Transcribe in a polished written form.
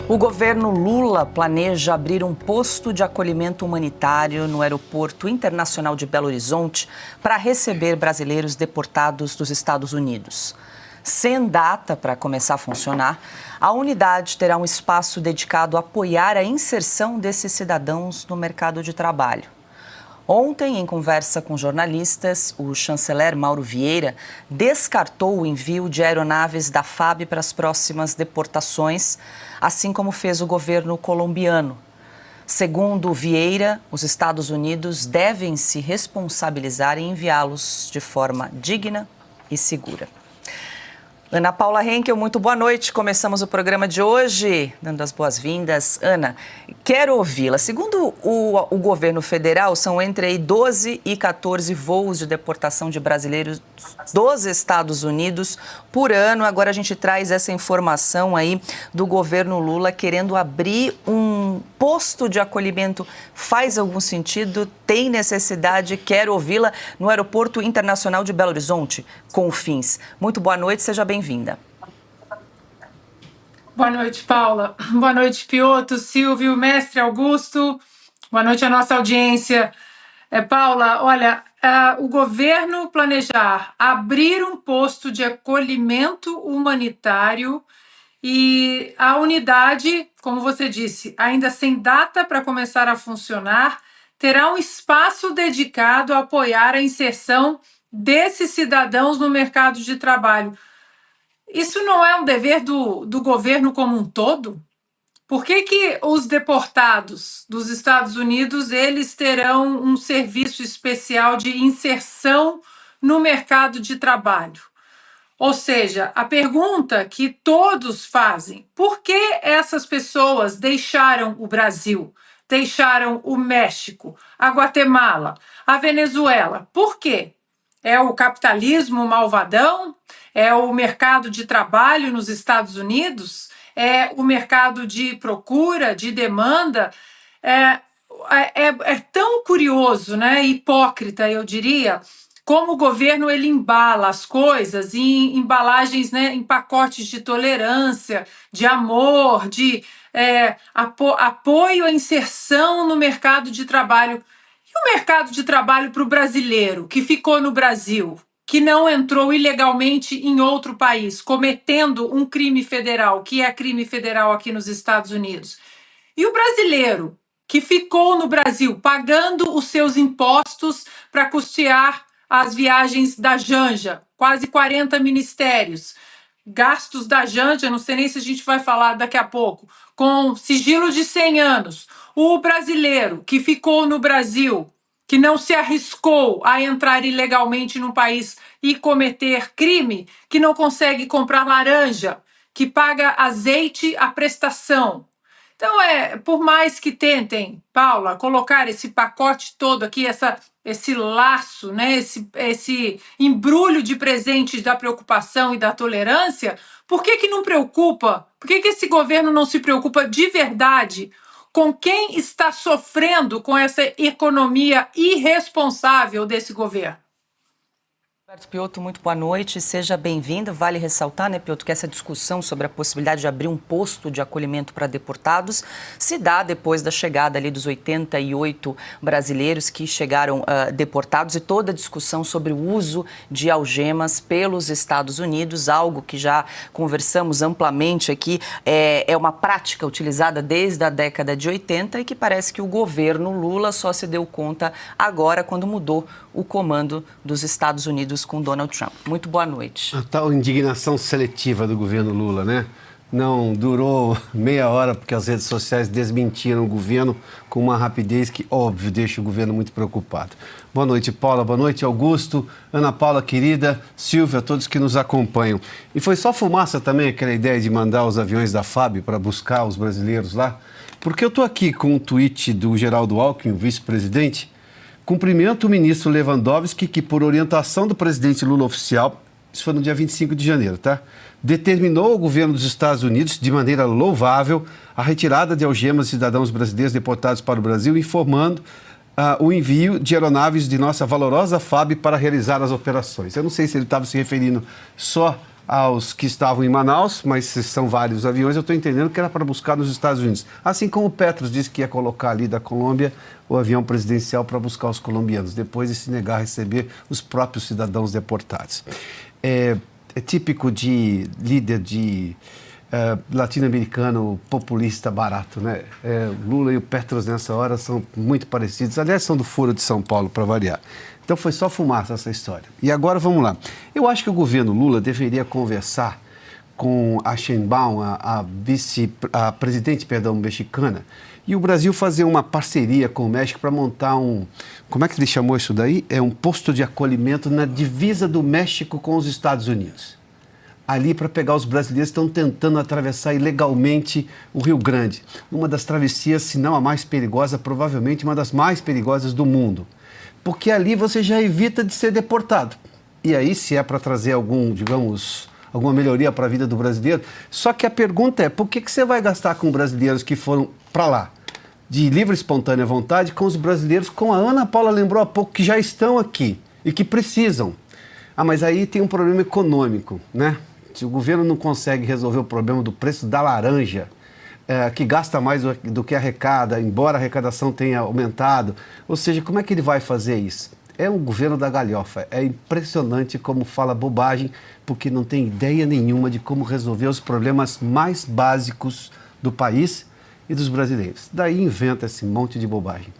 O governo Lula planeja abrir um posto de acolhimento humanitário no Aeroporto Internacional de Belo Horizonte para receber brasileiros deportados dos Estados Unidos. Sem data para começar a funcionar, a unidade terá um espaço dedicado a apoiar a inserção desses cidadãos no mercado de trabalho. Ontem, em conversa com jornalistas, o chanceler Mauro Vieira descartou o envio de aeronaves da FAB para as próximas deportações, assim como fez o governo colombiano. Segundo Vieira, os Estados Unidos devem se responsabilizar em enviá-los de forma digna e segura. Ana Paula Henkel, muito boa noite. Começamos o programa de hoje, dando as boas-vindas. Ana, quero ouvi-la. Segundo o governo federal, são entre 12 e 14 voos de deportação de brasileiros dos Estados Unidos por ano. Agora a gente traz essa informação aí do governo Lula querendo abrir um posto de acolhimento. Faz algum sentido? Tem necessidade? Quero ouvi-la no Aeroporto Internacional de Belo Horizonte, Confins. Muito boa noite, seja bem-vinda. Boa noite, Paula. Boa noite, Pioto, Silvio, mestre Augusto. Boa noite à nossa audiência. Paula, olha, o governo planejar abrir um posto de acolhimento humanitário e a unidade, como você disse, ainda sem data para começar a funcionar, terá um espaço dedicado a apoiar a inserção desses cidadãos no mercado de trabalho. Isso não é um dever do governo como um todo? Por que os deportados dos Estados Unidos eles terão um serviço especial de inserção no mercado de trabalho? Ou seja, a pergunta que todos fazem: por que essas pessoas deixaram o Brasil, deixaram o México, a Guatemala, a Venezuela? Por quê? É o capitalismo malvadão? É o mercado de trabalho nos Estados Unidos? É o mercado de procura, de demanda? É tão curioso, né? Hipócrita, eu diria, como o governo ele embala as coisas em embalagens, né, em pacotes de tolerância, de amor, de apoio à inserção no mercado de trabalho. E o mercado de trabalho para o brasileiro que ficou no Brasil, que não entrou ilegalmente em outro país, cometendo um crime federal, que é crime federal aqui nos Estados Unidos? E o brasileiro que ficou no Brasil pagando os seus impostos para custear as viagens da Janja, quase 40 ministérios, gastos da Janja, não sei nem se a gente vai falar daqui a pouco, com sigilo de 100 anos. O brasileiro que ficou no Brasil, que não se arriscou a entrar ilegalmente num país e cometer crime, que não consegue comprar laranja, que paga azeite à prestação. Então, por mais que tentem, Paula, colocar esse pacote todo aqui, esse laço, né, esse embrulho de presentes da preocupação e da tolerância, por que não preocupa? Por que esse governo não se preocupa de verdade com quem está sofrendo com essa economia irresponsável desse governo? Roberto Pioto, muito boa noite, seja bem-vindo. Vale ressaltar, né, Pioto, que essa discussão sobre a possibilidade de abrir um posto de acolhimento para deportados se dá depois da chegada ali dos 88 brasileiros que chegaram deportados e toda a discussão sobre o uso de algemas pelos Estados Unidos, algo que já conversamos amplamente aqui, é uma prática utilizada desde a década de 80 e que parece que o governo Lula só se deu conta agora quando mudou o comando dos Estados Unidos com Donald Trump. Muito boa noite. A tal indignação seletiva do governo Lula, né? Não durou meia hora porque as redes sociais desmentiram o governo com uma rapidez que, óbvio, deixa o governo muito preocupado. Boa noite, Paula. Boa noite, Augusto, Ana Paula, querida, Silvia, todos que nos acompanham. E foi só fumaça também aquela ideia de mandar os aviões da FAB para buscar os brasileiros lá? Porque eu estou aqui com um tweet do Geraldo Alckmin, vice-presidente. Cumprimento o ministro Lewandowski, que por orientação do presidente Lula oficial, isso foi no dia 25 de janeiro, tá? Determinou ao governo dos Estados Unidos, de maneira louvável, a retirada de algemas de cidadãos brasileiros deportados para o Brasil, informando o envio de aeronaves de nossa valorosa FAB para realizar as operações. Eu não sei se ele estava se referindo só aos que estavam em Manaus, mas são vários aviões, eu estou entendendo que era para buscar nos Estados Unidos. Assim como o Petros disse que ia colocar ali da Colômbia o avião presidencial para buscar os colombianos, depois de se negar a receber os próprios cidadãos deportados. É típico de líder de latino-americano populista barato, né? Lula e o Petros nessa hora são muito parecidos, aliás, são do Foro de São Paulo, para variar. Então foi só fumaça essa história. E agora vamos lá. Eu acho que o governo Lula deveria conversar com a Sheinbaum, a presidente, mexicana, e o Brasil fazer uma parceria com o México para montar como é que ele chamou isso daí? É um posto de acolhimento na divisa do México com os Estados Unidos. Ali para pegar os brasileiros que estão tentando atravessar ilegalmente o Rio Grande. Uma das travessias, se não a mais perigosa, provavelmente uma das mais perigosas do mundo. Porque ali você já evita de ser deportado. E aí, se é para trazer alguma melhoria para a vida do brasileiro, só que a pergunta é, por que você vai gastar com brasileiros que foram para lá, de livre e espontânea vontade, com os brasileiros, como a Ana Paula lembrou há pouco, que já estão aqui e que precisam? Mas aí tem um problema econômico, né? Se o governo não consegue resolver o problema do preço da laranja, que gasta mais do que arrecada, embora a arrecadação tenha aumentado, ou seja, como é que ele vai fazer isso? É um governo da galhofa, é impressionante como fala bobagem, porque não tem ideia nenhuma de como resolver os problemas mais básicos do país e dos brasileiros. Daí inventa esse monte de bobagem.